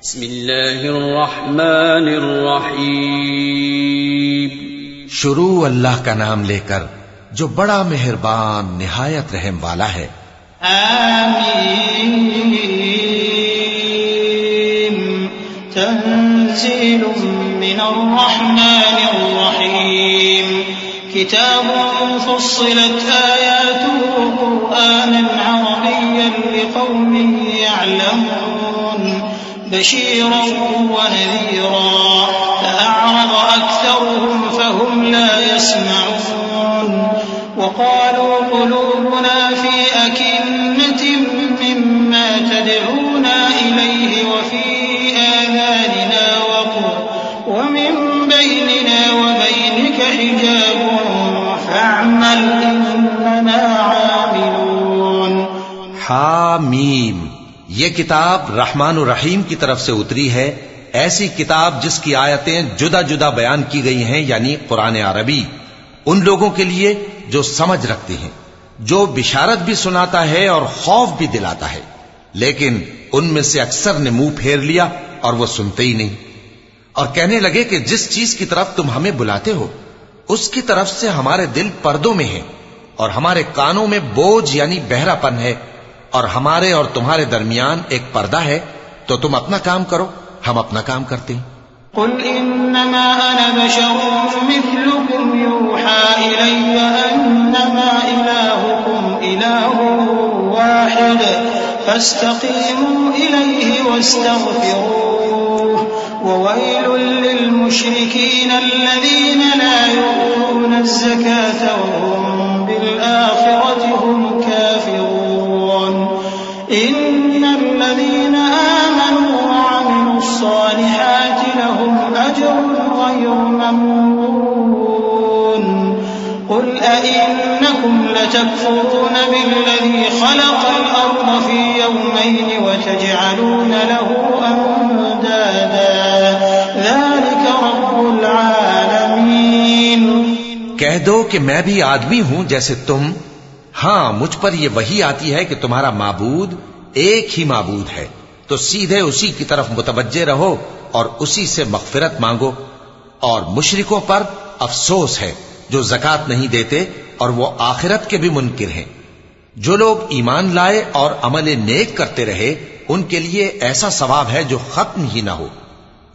बिस्मिल्लाहिर्रहमानिर्रहीम। शुरू अल्लाह का नाम लेकर जो बड़ा मेहरबान निहायत रहम वाला है। आमीन। तंज़ीलुम मिनर्रहमानिर्रहीम। किताबुन फुस्सिलत आयातुहु क़ुरआनन अरबिय्यन लिक़ौमिन यअलमून बशीरन व नज़ीरा फ़अअरज़ अक्सरुहुम फ़हुम ला यस्मऊन वक़ालू क़ुलूबुना फ़ी अकिन्नतिन मिम्मा तदऊना इलैहि व फ़ी आज़ानिना वक़र व मिन बैनिना व बैनिक हिजाबुन फ़अअमल इन्नना आमिलून। हामीम। ये किताब रहमान और रहीम की तरफ से उतरी है, ऐसी किताब जिसकी आयतें जुदा जुदा बयान की गई हैं, यानी कुरान अरबी, उन लोगों के लिए जो समझ रखते हैं, जो बिशारत भी सुनाता है और खौफ भी दिलाता है। लेकिन उनमें से अक्सर ने मुंह फेर लिया और वो सुनते ही नहीं, और कहने लगे कि जिस चीज की तरफ तुम हमें बुलाते हो उसकी तरफ से हमारे दिल पर्दों में हैं और हमारे कानों में बोझ यानी बहरापन है, और हमारे और तुम्हारे दरमियान एक पर्दा है, तो तुम अपना काम करो, हम अपना काम करते हैं। कुल इन्नमा अना बशरुम मिथलुकुम यूहा इलैया अन्नमा इलाहुकुम इलाहुन वाहिद फस्तकीमू इलैहि वस्तगफिरूह ववैलुल लिलमुश्रिकीन अल्लज़ीना ला यु'तूना अज़्ज़काता वहुम बिलआखिरति हुम काफिरून। इन्नल्लज़ीना आमनू वअमिलुस्सालिहाति लहुम अज्रुन गयरु ममनून। कुल अइन्नकुम लतकफुरून बिल्लज़ी खलक़ल अर्द फ़ी यawmayn वतजअलून लहू अंदादा ज़ालिक रब्बुल आलमीन। कह दो कि मैं भी आदमी हूं जैसे तुम। हां, मुझ पर यह वही आती है कि तुम्हारा माबूद एक ही माबूद है, तो सीधे उसी की तरफ मुतवज्जे रहो और उसी से मग़फ़िरत मांगो। और मुशरिकों पर अफसोस है जो ज़कात नहीं देते और वो आखिरत के भी मुनकिर हैं। जो लोग ईमान लाए और अमल नेक करते रहे उनके लिए ऐसा सवाब है जो खत्म ही ना हो।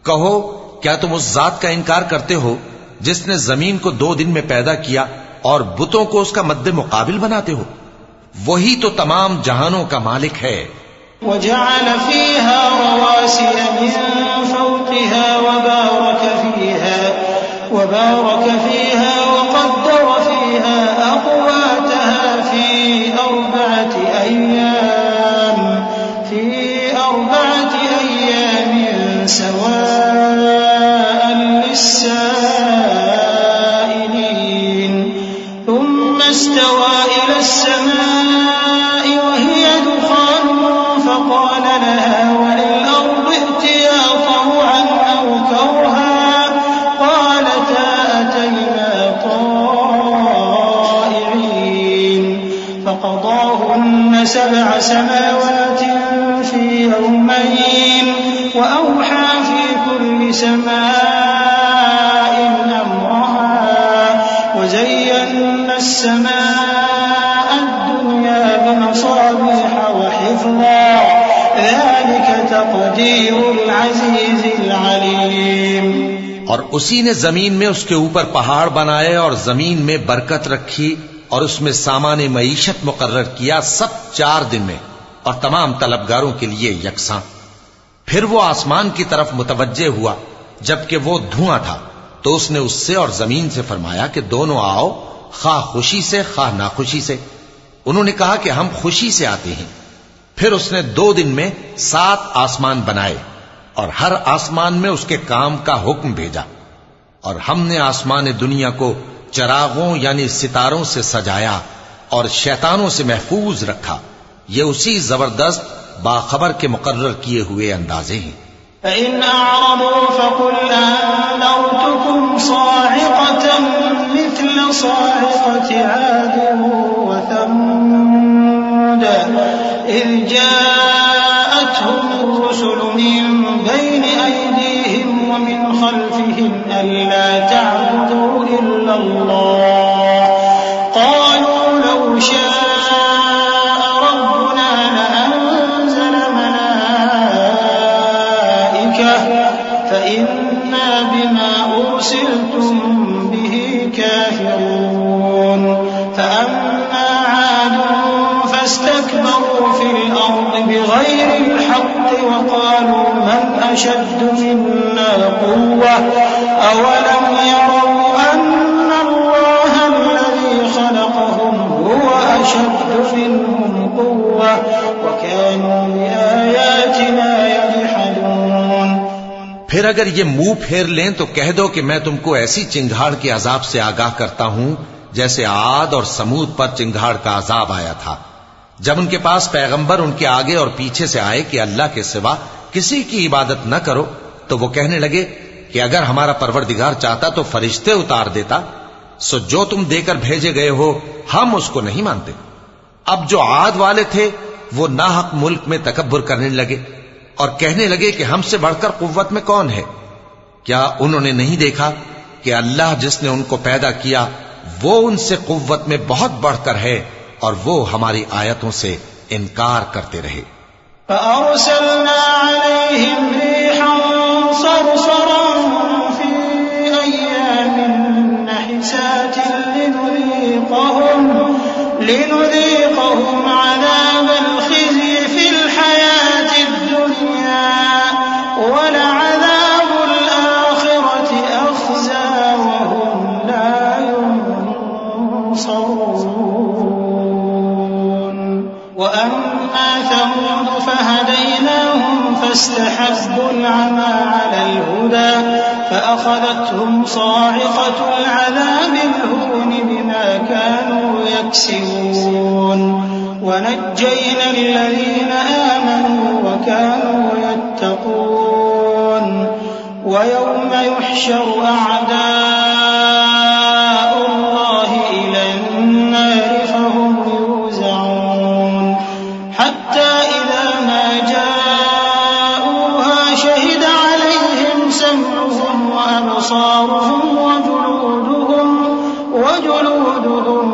कहो, क्या तुम उस जात का इनकार करते हो जिसने जमीन को 2 दिन में पैदा किया और बुतों को उसका मद्दे मुकाबिल बनाते हो? वही तो तमाम जहानों का मालिक है। वजअल फ़ीहा रवासिय मिन फ़ौक़िहा वबारक फ़ीहा वक़द्दर फ़ीहा अक़वातहा फ़ी अर्बअति अय्यामिन सवाअन लिस्साइलीन। ثم استوى إلى السماء وهي دخان فقال لها وللأرض ائتيا طوعا أو كرها قالتا أتينا طائعين فقضاهن 7 سماوات في يومين وأوحى في كل سماء أمرها وزينا السماء الدنيا بمصابيح وحفظا ذلك تقدير العزيز العليم। और उसी ने जमीन में उसके ऊपर पहाड़ बनाए और जमीन में बरकत रखी और उसमें सामान मईशत मुकर्रर किया, सब 4 दिन में और तमाम तलबगारों के लिए यकसां। फिर वो आसमान की तरफ मुतवज्जे हुआ जबकि वो धुआं था, तो उसने उससे और जमीन से फरमाया कि दोनों आओ, खा खुशी से खा नाखुशी से। उन्होंने कहा कि हम खुशी से आते हैं। फिर उसने 2 दिन में 7 आसमान बनाए और हर आसमान में उसके काम का हुक्म भेजा, और हमने आसमान दुनिया को चरागों यानी सितारों से सजाया और शैतानों से महफूज रखा। ये उसी जबरदस्त बाखबर के मुकर्रर किए हुए अंदाजे हैं। فإن أعرضوا فقل أنذرتكم صاعقة مثل صاعقة عاد وثمود إذ جاءتهم الرسل من بين أيديهم ومن خلفهم ألا تعبدوا إلا الله قالوا لو شاء ربنا لأنزل ملائكة فإنا بما أرسلتم به كافرون فأما عاد فاستكبروا في الأرض بغير الحق وقالوا من أشد منا قوة أولم يروا أن الله الذي خلقهم هو أشد منهم قوة وكانوا بآياتنا يجحدون। फिर अगर ये मुंह फेर लें तो कह दो कि मैं तुमको ऐसी चिंगाड़ के अजाब से आगाह करता हूं जैसे आद और समूद पर चिंगाड़ का अजाब आया था। जब उनके पास पैगंबर उनके आगे और पीछे से आए कि अल्लाह के सिवा किसी की इबादत न करो, तो वो कहने लगे कि अगर हमारा परवरदिगार चाहता तो फरिश्ते उतार देता। सो जो तुम देकर भेजे गए हो हम उसको नहीं मानते। अब जो आद वाले थे वो नाहक मुल्क में तकब्बुर करने लगे और कहने लगे कि हमसे बढ़कर कुव्वत में कौन है। क्या उन्होंने नहीं देखा कि अल्लाह जिसने उनको पैदा किया वो उनसे कुव्वत में बहुत बढ़कर है और वो हमारी आयतों से इनकार करते रहे। فأرسلنا عليهم ريحا صرصرا في أيام نحسات لنذيقهم عذاب الخزي في الحياة الدنيا ولعذاب الآخرة أخزى وهم لا ينصرون وأما ثمود فهديناهم فاستحبوا العمى على الهدى فأخذتهم صاعقة العذاب الهون بما كانوا يكسبون ونجينا الذين آمنوا وكانوا يتقون ويوم يحشر أعداء الله إلى النار فهم يوزعون حتى إذا ما جاءوها شهد عليهم سمعهم وأبصارهم وجلودهم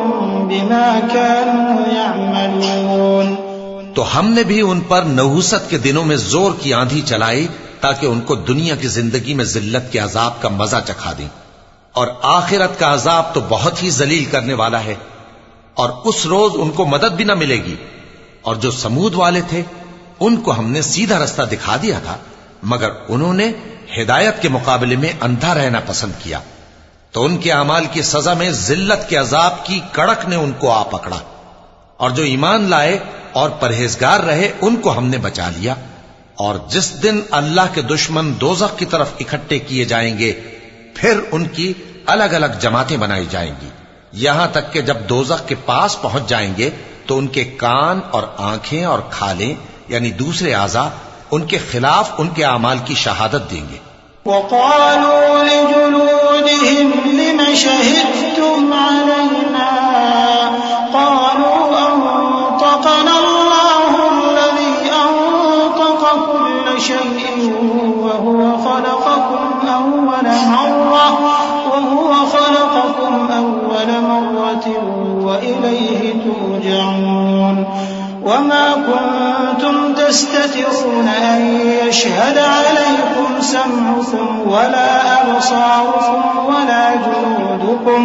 بما كانوا يعملون। तो हमने भी उन पर नहुसत के दिनों में जोर की आंधी चलाई ताकि उनको दुनिया की जिंदगी में जिल्लत के अजाब का मजा चखा दें, और आखिरत का अजाब तो बहुत ही जलील करने वाला है और उस रोज उनको मदद भी न मिलेगी। और जो समूद वाले थे उनको हमने सीधा रास्ता दिखा दिया था, मगर उन्होंने हिदायत के मुकाबले में अंधा रहना पसंद किया, तो उनके अमाल की सजा में जिल्लत के अजाब की कड़क ने उनको आ पकड़ा। और जो ईमान लाए और परहेजगार रहे उनको हमने बचा लिया। और जिस दिन अल्लाह के दुश्मन दोज़ख की तरफ इकट्ठे किए जाएंगे फिर उनकी अलग अलग जमातें बनाई जाएंगी, यहां तक कि जब दोज़ख के पास पहुंच जाएंगे तो उनके कान और आंखें और खालें यानी दूसरे आज़ा उनके खिलाफ उनके अमाल की शहादत देंगे। वक़ालू लिजुलूदिहिम लिमा शहिदतुम अलैना क़ालू अंतक़ना अल्लाहु अल्लज़ी अंतक़ कुल्ल शैइन वहुव ख़लक़कुम अव्वल वइलैहि तुरजऊन वमा कुंतुम तस्ततिरून अन यशहद अलैकुम समउकुम वला अबसारुकुम वला जुलूदुकुम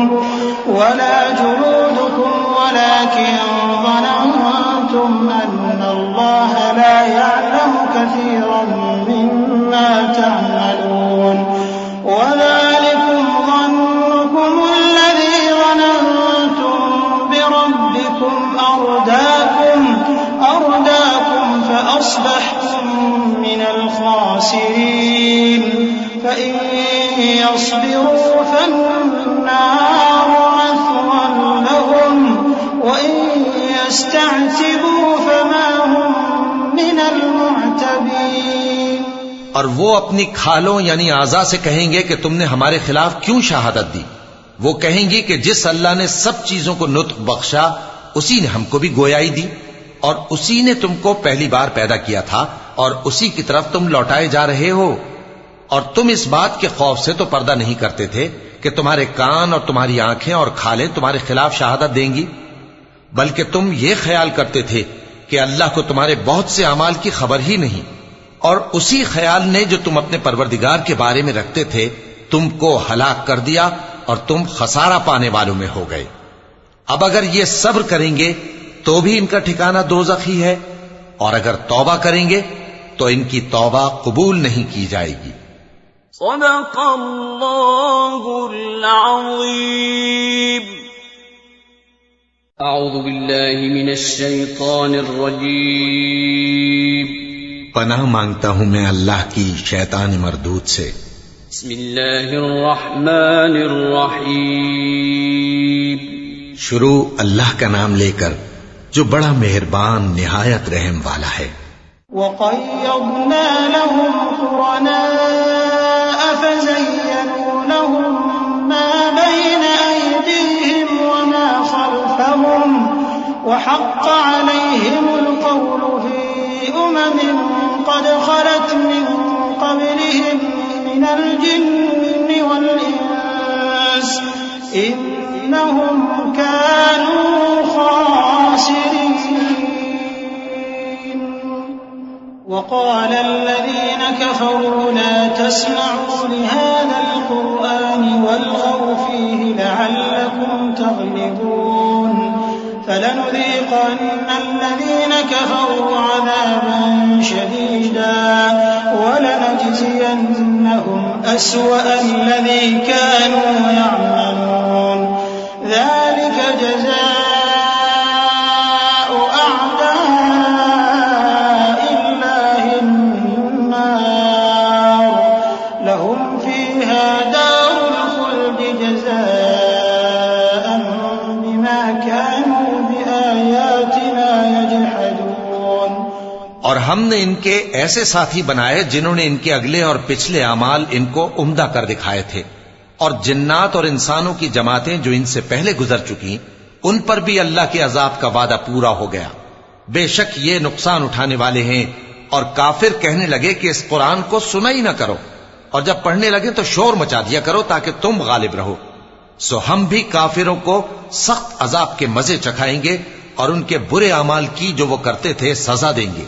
वलाकिन ظننتم अन्न अल्लाह ला यअलमु कसीरन मिम्मा तअमलून वज़ालिकुम ظنكم الذي ظننتم بربكم أرداكم فأصبحتم من الخاسرين فإن يصبروا فالنار مثوى لهم وإن يستعتبوا فما هم من المعتبين। और वो अपनी खालों यानी आज़ा से कहेंगे कि तुमने हमारे खिलाफ क्यों शहादत दी। वो कहेंगी कि जिस अल्लाह ने सब चीजों को नुत्क बख्शा उसी ने हमको भी गोयाई दी और उसी ने तुमको पहली बार पैदा किया था और उसी की तरफ तुम लौटाए जा रहे हो। और तुम इस बात के खौफ से तो पर्दा नहीं करते थे कि तुम्हारे कान और तुम्हारी आंखें और खालें तुम्हारे खिलाफ शहादत देंगी, बल्कि तुम ये ख्याल करते थे कि अल्लाह को तुम्हारे बहुत से अमाल की खबर ही नहीं। और उसी ख्याल ने जो तुम अपने परवरदिगार के बारे में रखते थे तुमको हलाक कर दिया और तुम खसारा पाने वालों में हो गए। अब अगर ये सब्र करेंगे तो भी इनका ठिकाना दोज़ख ही है, और अगर तौबा करेंगे तो इनकी तौबा कबूल नहीं की जाएगी। सदक़ल्लाहुल अज़ीम। अऊज़ु बिल्लाहि मिनश शैतानिर रजीम। पनाह मांगता हूं मैं अल्लाह की शैतान मरदूद से। बिस्मिल्लाहिर रहमानिर रहीम। शुरू अल्लाह का नाम लेकर जो बड़ा मेहरबान निहायत रहम वाला है। वक़य्यदना लहुम क़ुरनाअ फ़ज़य्यनू लहुम मा बैन अयदीहिम वमा ख़ल्फ़हुम वहक़्क़ अलैहिमुल क़ौलु फ़ी उममिन क़द ख़लत मिन क़ब्लिहिम मिनल जिन्नि वल इंस इन्नहुम कानू खासिरीन। वक़ाल अल्लज़ीन कफ़रू ला तस्मዑ लिहाज़ल क़ुरआनि वल्ग़ौ फ़ीहि लअल्लकुम तग़लिबून। फलनुज़ीक़न्ना الذين كفروا عذابا شديدا ولنجزينهم أسوأ الذي كانوا يعملون ذلك جزاء أعداء الله النار لهم فيها دار الخلد جزاء بما كانوا بآياتنا يجحدون। और हमने इनके ऐसे साथी बनाए जिन्होंने इनके अगले और पिछले अमाल इनको उम्दा कर दिखाए थे, और जिन्नात और इंसानों की जमातें जो इनसे पहले गुजर चुकी उन पर भी अल्लाह के अजाब का वादा पूरा हो गया। बेशक ये नुकसान उठाने वाले हैं। और काफिर कहने लगे कि इस कुरान को सुना ही ना करो, और जब पढ़ने लगे तो शोर मचा दिया करो ताकि तुम गालिब रहो। सो हम भी काफिरों को सख्त अजाब के मजे चखाएंगे और उनके बुरे अमाल की जो वो करते थे सजा देंगे।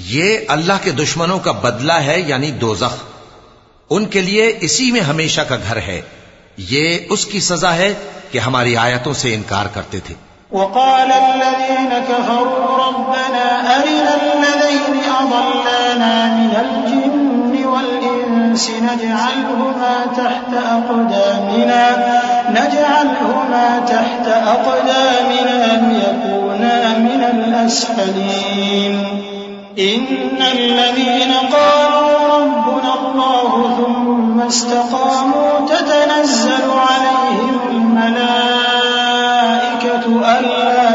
ये अल्लाह के दुश्मनों का बदला है, यानी दोज़ख। उनके लिए इसी में हमेशा का घर है। ये उसकी सजा है कि हमारी आयतों से इनकार करते थे। वक़ाल अल्लज़ीन कफ़रू रब्बना अरिनल लज़ीन अज़ल्लाना मिनल जिन्नि वल इंसि नजअलहुमा तहत अक़दामिना लियकूना मिनल अस्फलीन। इन्नल लज़ीन क़ालू रब्बुना अल्लाहु थुम्मा इस्तक़ामू ततनज़्ज़लु अलैहिमुल मलाइकतु अल्ला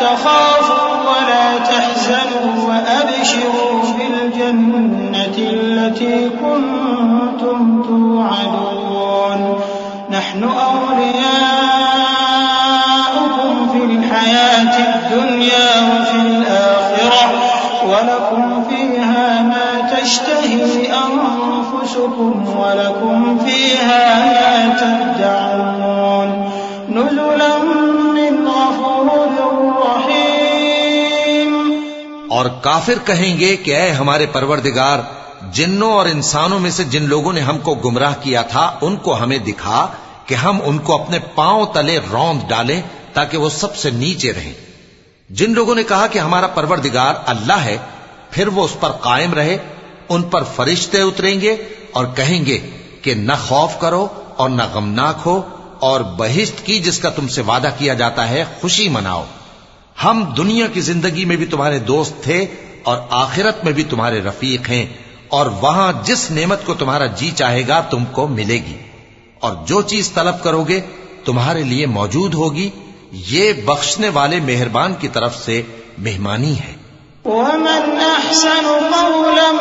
तख़ाफ़ू वला तहज़नू वअबशिरू बिल जन्नति अल्लती कुन्तुम तुअदून नहनु औलियाउकुम फिल हयातिद दुनिया व फिल आखिरह वलकुम फीहा मा तश्तही अनफुसुकुम वलकुम फीहा मा तदअून नुज़ुलन मिन गफूरिर रहीम। और काफिर कहेंगे कि ऐ हमारे परवरदिगार, जिन्नों और इंसानों में से जिन लोगों ने हमको गुमराह किया था उनको हमें दिखा कि हम उनको अपने पांव तले रौंद डालें ताकि वो सबसे नीचे रहें। जिन लोगों ने कहा कि हमारा परवरदिगार अल्लाह है, फिर वो उस पर कायम रहे, उन पर फरिश्ते उतरेंगे और कहेंगे कि न खौफ करो और न गमनाक हो, और बहिश्त की जिसका तुमसे वादा किया जाता है खुशी मनाओ। हम दुनिया की जिंदगी में भी तुम्हारे दोस्त थे और आखिरत में भी तुम्हारे रफीक हैं, और वहां जिस नेमत को तुम्हारा जी चाहेगा तुमको मिलेगी, और जो चीज तलब करोगे तुम्हारे लिए मौजूद होगी। ये बख्शने वाले मेहरबान की तरफ से मेहमानी है। वमन अहसनु क़ौलन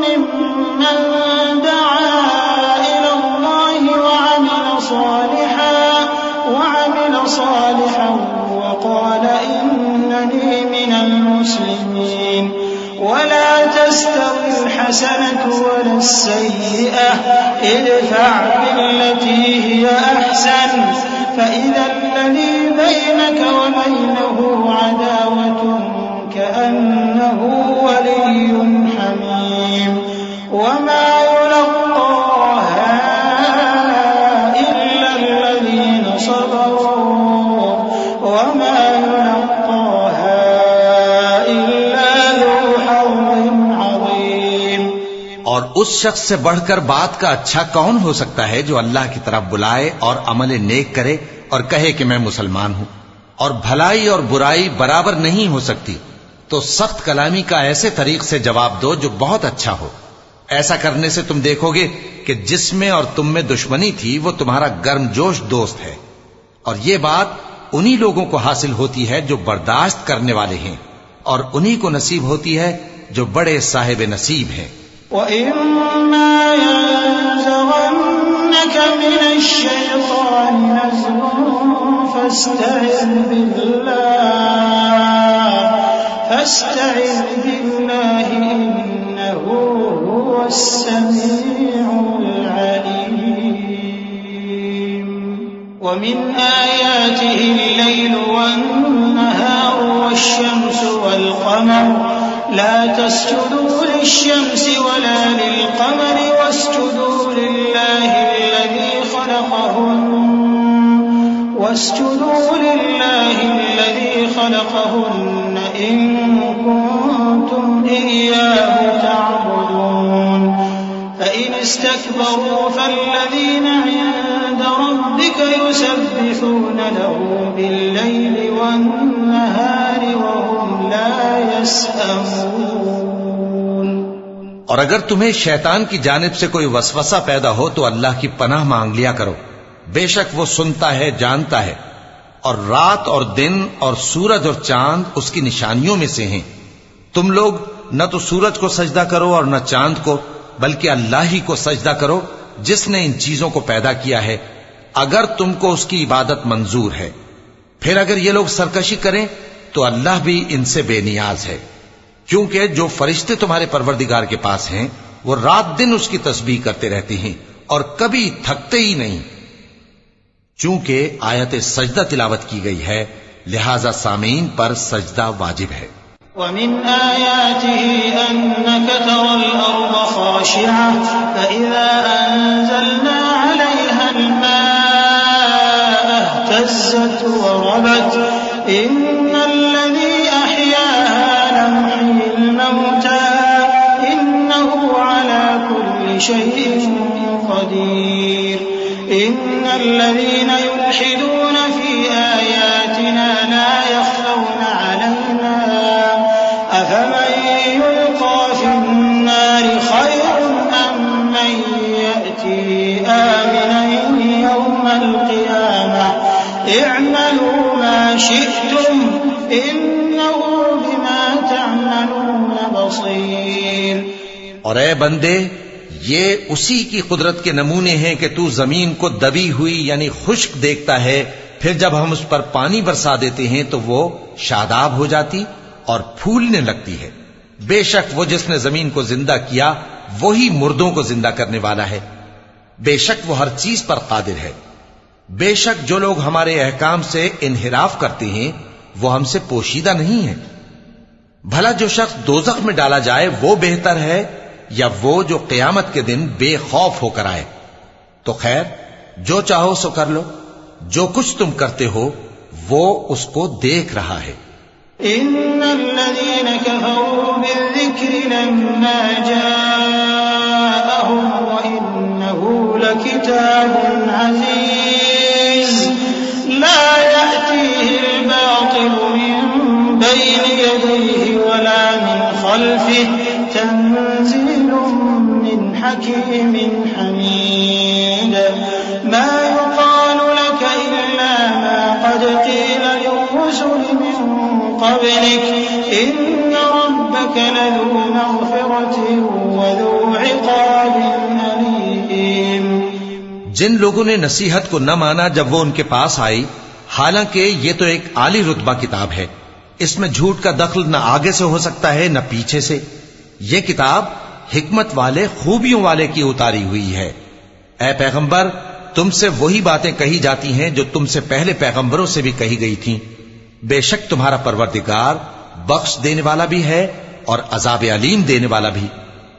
मिम्मन दआ इलल्लाहि वअमिल सालिहन वक़ाल इन्ननी मिनल मुस्लिमीन। तस्तवी अल-हसनतु वला-सय्यिअह इदफ़अ बिल्लती हिय अहसन फ़इज़ा अल्लज़ी बैनक व बैनहु अदावतुन कअन्नहु वलिय्युन हमीम वमा युलक़्क़ाहा इल्ला अल्लज़ीना सबरू वमा युलक़्क़ाहा इल्ला ज़ू हज़्ज़िन अज़ीम। और उस शख्स से बढ़कर बात का अच्छा कौन हो सकता है जो अल्लाह की तरफ बुलाए और अमल नेक करे और कहे कि मैं मुसलमान हूं। और भलाई और बुराई बराबर नहीं हो सकती, तो सख्त कलामी का ऐसे तरीक से जवाब दो जो बहुत अच्छा हो। ऐसा करने से तुम देखोगे कि जिसमें और तुम में दुश्मनी थी वो तुम्हारा गर्मजोश दोस्त है। और ये बात उन्हीं लोगों को हासिल होती है जो बर्दाश्त करने वाले हैं, और उन्हीं को नसीब होती है जो बड़े साहिब नसीब हैं। वइम्मा यंज़गन्नक मिनश-शैतानि नज़गुन फस्तइज़ बिल्लाहि इन्नहु हुवस-समीउल अलीम। वमिन आयातिहि अल-लैलु वन-नहारु वश-शम्सु वल-क़मर ला तस्जुदू लिश-शम्सि वला लिल-क़मरि वस्जुदू लिल्लाहि الذي خلقهن إن كنتم إياه تعبدون فإن استكبروا فالذين عند ربك يسبحون له بالليل والنهار وهم لا يسأمون। और अगर तुम्हें शैतान की जानिब से कोई वसवसा पैदा हो तो अल्लाह की पनाह मांग लिया करो, बेशक वो सुनता है, जानता है। और रात और दिन और सूरज और चांद उसकी निशानियों में से हैं। तुम लोग न तो सूरज को सजदा करो और न चांद को, बल्कि अल्लाह ही को सजदा करो जिसने इन चीजों को पैदा किया है, अगर तुमको उसकी इबादत मंजूर है। फिर अगर ये लोग सरकशी करें तो अल्लाह भी इनसे बेनियाज है, क्योंकि जो फरिश्ते तुम्हारे परवरदिगार के पास हैं वो रात दिन उसकी तस्बीह करते रहते हैं और कभी थकते ही नहीं। चूंकि आयत सजदा तिलावत की गई है, लिहाजा सामीन पर सजदा वाजिब है। वमिन आयातिहि अन्नक तरल अर्द खाशिअह फइज़ा अंज़लना अलैहा अल-माअ इhtazat व रबत इन्नल्लज़ी अहयाहा लमुhyil मौता इन्नहु अला कुल्लि शैइन क़दीर। इन्नल्लज़ीना युल्हिदूना फ़ी आयातिना ला यख़फ़ौना अलैना अफ़मन युल्क़ा फ़िन्नारि ख़ैरुन अम्मन यअती आमिनन यौमल क़ियामह इअमलू मा शि'तुम इन्नहु बिमा तअमलून बसीर। और ए बंदे, ये उसी की कुदरत के नमूने हैं कि तू जमीन को दबी हुई यानी खुश्क देखता है, फिर जब हम उस पर पानी बरसा देते हैं तो वो शादाब हो जाती और फूलने लगती है। बेशक वो जिसने जमीन को जिंदा किया वही मुर्दों को जिंदा करने वाला है। बेशक वो हर चीज पर कादिर है। बेशक जो लोग हमारे अहकाम से इन्हिराफ करते हैं वो हमसे पोशीदा नहीं है। भला जो शख्स दोज़ख में डाला जाए वो बेहतर है या वो जो क़यामत के दिन बेखौफ होकर आए। तो खैर, जो चाहो सो कर लो, जो कुछ तुम करते हो वो उसको देख रहा है। इन्नल्लज़ीना कफ़रू बिज़्ज़िक्रि लम्मा जाअहुम व इन्नहु लकिताबुन अज़ीज़ ला यअतीहिल बातिलु मिन बैनि यदैहि वला मिन खल्फिहि तंज़ीलुम मिन हकीमिन हमीद। मा युक़ालु लक इल्ला मा क़द क़ील लिर्रुसुल मिन क़ब्लिक इन्न रब्बक लज़ू मग़फ़िरतिन व ज़ू इक़ाबिन अलीम। जिन लोगों ने नसीहत को न माना जब वो उनके पास आई, हालांकि ये तो एक आली रुतबा किताब है, इसमें झूठ का दखल न आगे से हो सकता है न पीछे से। ये किताब हिकमत वाले, खूबियों वाले की उतारी हुई है। ऐ पैगंबर, तुमसे वही बातें कही जाती हैं जो तुमसे पहले पैगंबरों से भी कही गई थीं। बेशक तुम्हारा परवरदिगार बख्श देने वाला भी है और अजाब अलीम देने वाला भी।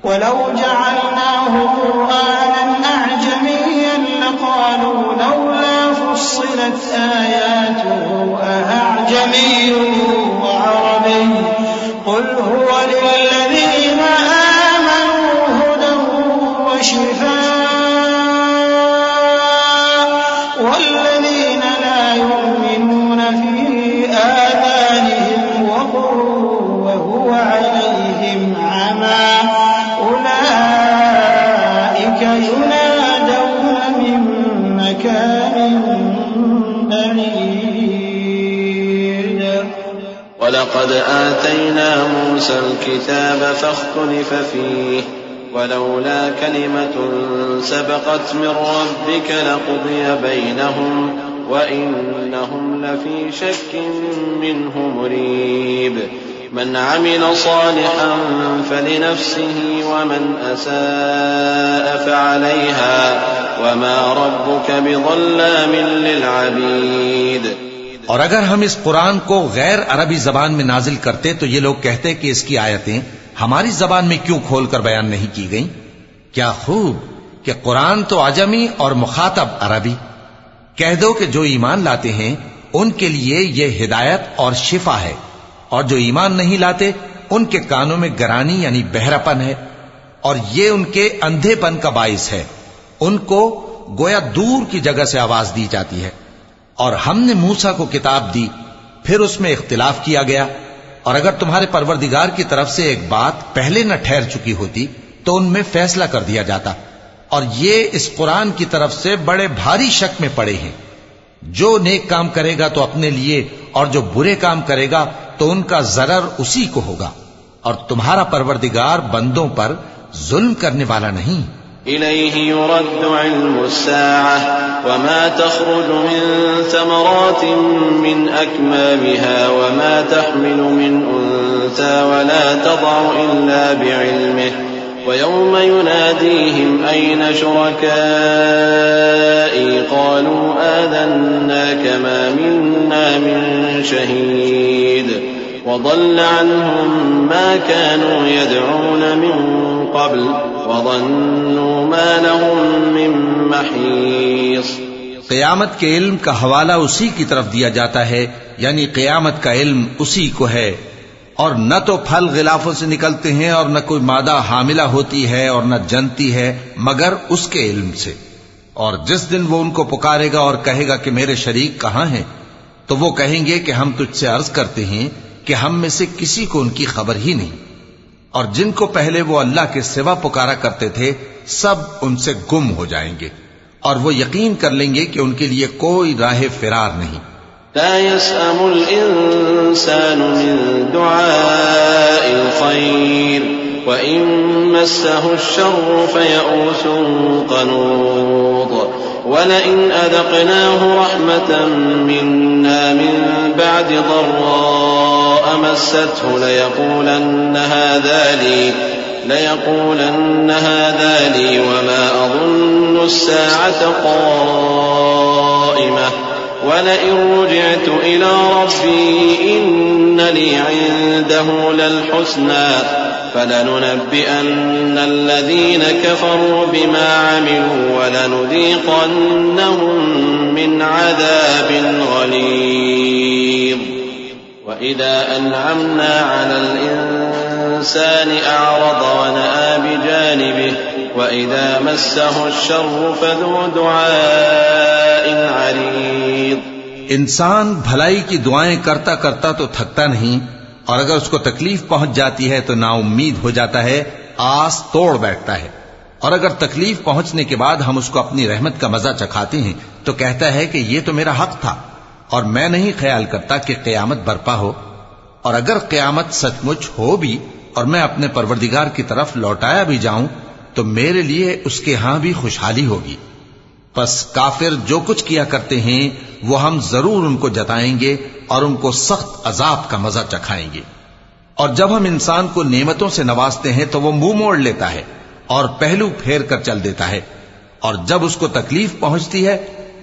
वलौ जअलनाहु कुरआनन अअजमिय्यन लक़ालू लौला फुस्सिलत आयातुहु अअजमिय्युन व अरबिय्युन क़ुल हुवा लिल्लज़ीना आमनू हुदन व शिफ़ाअ वल्लज़ीना ला युमिनून फ़ी आज़ानिहिम वक़्रुन व हुवा अलैहिम अमा उलाइक युनादौन मिन मकानिन बईद। वलक़द आतैना मूसल किताब फ़ख्तुलिफ़ फ़ीह वलौला कलिमतुन सबक़त मिन रब्बिक लक़ुदिय बैनहुम व इन्नहुम लफ़ी शक्किन मिन्हु मुरीब। मन अमिल सालिहन फलिनफ्सिही वमन असाअ फ़अलैहा वमा रब्बुक बिज़ल्लामिन लिलअबीद। और अगर हम इस कुरान को गैर अरबी जबान में नाजिल करते तो ये लोग कहते कि इसकी आयतें हमारी जबान में क्यों खोलकर बयान नहीं की गईं? क्या खूब कि कुरान तो अजमी और मुखातब अरबी। कह दो कि जो ईमान लाते हैं उनके लिए ये हिदायत और शिफा है, और जो ईमान नहीं लाते उनके कानों में गरानी यानी बहरापन है, और ये उनके अंधेपन का बाइस है। उनको गोया दूर की जगह से आवाज दी जाती है। और हमने मूसा को किताब दी, फिर उसमें इख्तिलाफ किया गया, और अगर तुम्हारे परवरदिगार की तरफ से एक बात पहले न ठहर चुकी होती तो उनमें फैसला कर दिया जाता। और ये इस कुरान की तरफ से बड़े भारी शक में पड़े हैं। जो नेक काम करेगा तो अपने लिए, और जो बुरे काम करेगा तो उनका जरर उसी को होगा। और तुम्हारा परवरदिगार बंदों पर जुल्म करने वाला नहीं। इलैहि युरद्दु इल्मुस्साअह वमा तख़रुजु मिन समरातिन मिन अक्मामिहा वमा तहमिलु मिन उन्सा वला तदअु इल्ला बिइल्मिहि वयौम युनादीहिम ऐन शुरकाई क़ालू आज़न्नाका मा मिन्ना मिन शहीद वज़ल्ल अन्हुम मा कानू यदऊन मिन क़ब्ल वज़न्नू मा लहुम मिन महीस। क़यामत के इल्म का हवाला उसी की तरफ दिया जाता है, यानी क़यामत का इल्म उसी को है। और न तो फल गिलाफों से निकलते हैं और न कोई मादा हामिला होती है और न जनती है मगर उसके इल्म से। और जिस दिन वो उनको पुकारेगा और कहेगा कि मेरे शरीक कहाँ हैं, तो वो कहेंगे कि हम तुझसे अर्ज करते हैं कि हम में से किसी को उनकी खबर ही नहीं। और जिनको पहले वो अल्लाह के सिवा पुकारा करते थे सब उनसे गुम हो जाएंगे, और वो यकीन कर लेंगे कि उनके लिए कोई राह फिरार नहीं। ला यसअमुल इंसानु मिन दुआइल खैर व इन मस्सहु श्शर्रु फयऊसुन क़नूत वलइन अज़क़नाहु रहमतन मिन्ना मिन बअदि ضراء मस्सतहु लयक़ूलन्न हाज़ा ली वमा अज़ुन्नु अस्साअत क़ाइमह वलइन रुजिअतु इला रब्बी इन्न ली इंदहु लल्हुस्ना फलनुनब्बिअन्न अल्लज़ीन कफ़रू बिमा अमिलू वलनुज़ीक़न्नहुम मिन अज़ाबिन गलीज़। वइज़ा अनअमना अलल इंसानि अअरज़ वनअى बिजानिबिहि वइज़ा मस्सहु अश्शर्रु फज़ू दुआइन अरीज़। इंसान भलाई की दुआएं करता करता तो थकता नहीं, और अगर उसको तकलीफ पहुंच जाती है तो नाउम्मीद हो जाता है, आस तोड़ बैठता है। और अगर तकलीफ पहुंचने के बाद हम उसको अपनी रहमत का मजा चखाते हैं तो कहता है कि ये तो मेरा हक था, और मैं नहीं ख्याल करता कि क़यामत बर्पा हो। और अगर क़यामत सचमुच हो भी और मैं अपने परवरदिगार की तरफ लौटाया भी जाऊं तो मेरे लिए उसके यहां भी खुशहाली होगी। बस काफिर जो कुछ किया करते हैं वो हम जरूर उनको जताएंगे और उनको सख्त अजाब का मजा चखाएंगे। और जब हम इंसान को नेमतों से नवाजते हैं तो वो मुंह मोड़ लेता है और पहलू फेर कर चल देता है, और जब उसको तकलीफ पहुंचती है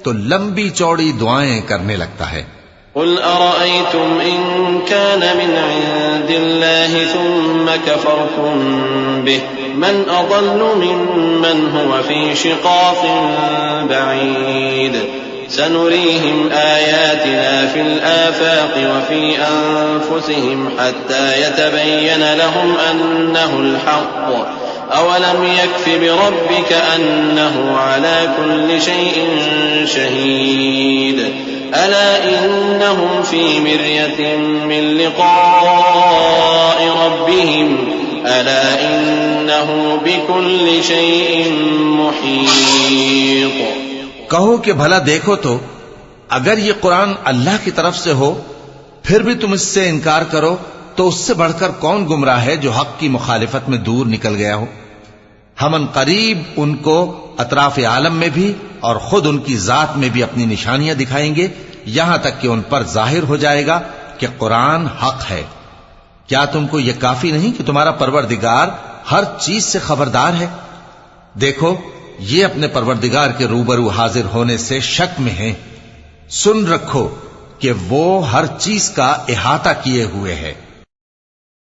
तो लंबी चौड़ी दुआएं करने लगता है। कुल अरअयतुम इन कान मिन इंदिल्लाहि सुम्मा कफरतुम बिहि मन अदल्लु मिम्मन हुव फी शिकाकिन बईद सनुरीहिम आयातिना फिल आफाक़ि व फी अनफुसिहिम हत्ता यतबय्यन लहुम अन्नहुल हक़्क़ अवलम यकफ़ि बिरब्बिक अन्नहु अला कुल्लि शैइन शहीद अला इन्नहुम फी मिर्यतिन मिन लिक़ाइ रब्बिहिम अला इन्नहु बिकुल्लि शैइन मुहीत। कहो कि भला देखो तो, अगर ये कुरान अल्लाह की तरफ से हो फिर भी तुम इससे इनकार करो तो उससे बढ़कर कौन गुमराह है जो हक की मुखालिफत में दूर निकल गया हो। हम अनकरीब उनको अतराफ आलम में भी और खुद उनकी जात में भी अपनी निशानियां दिखाएंगे, यहां तक कि उन पर जाहिर हो जाएगा कि कुरान हक है। क्या तुमको यह काफी नहीं कि तुम्हारा परवरदिगार हर चीज से खबरदार है? देखो, ये अपने परवरदिगार के रूबरू हाजिर होने से शक में हैं। सुन रखो कि वो हर चीज का इहाता किए हुए है।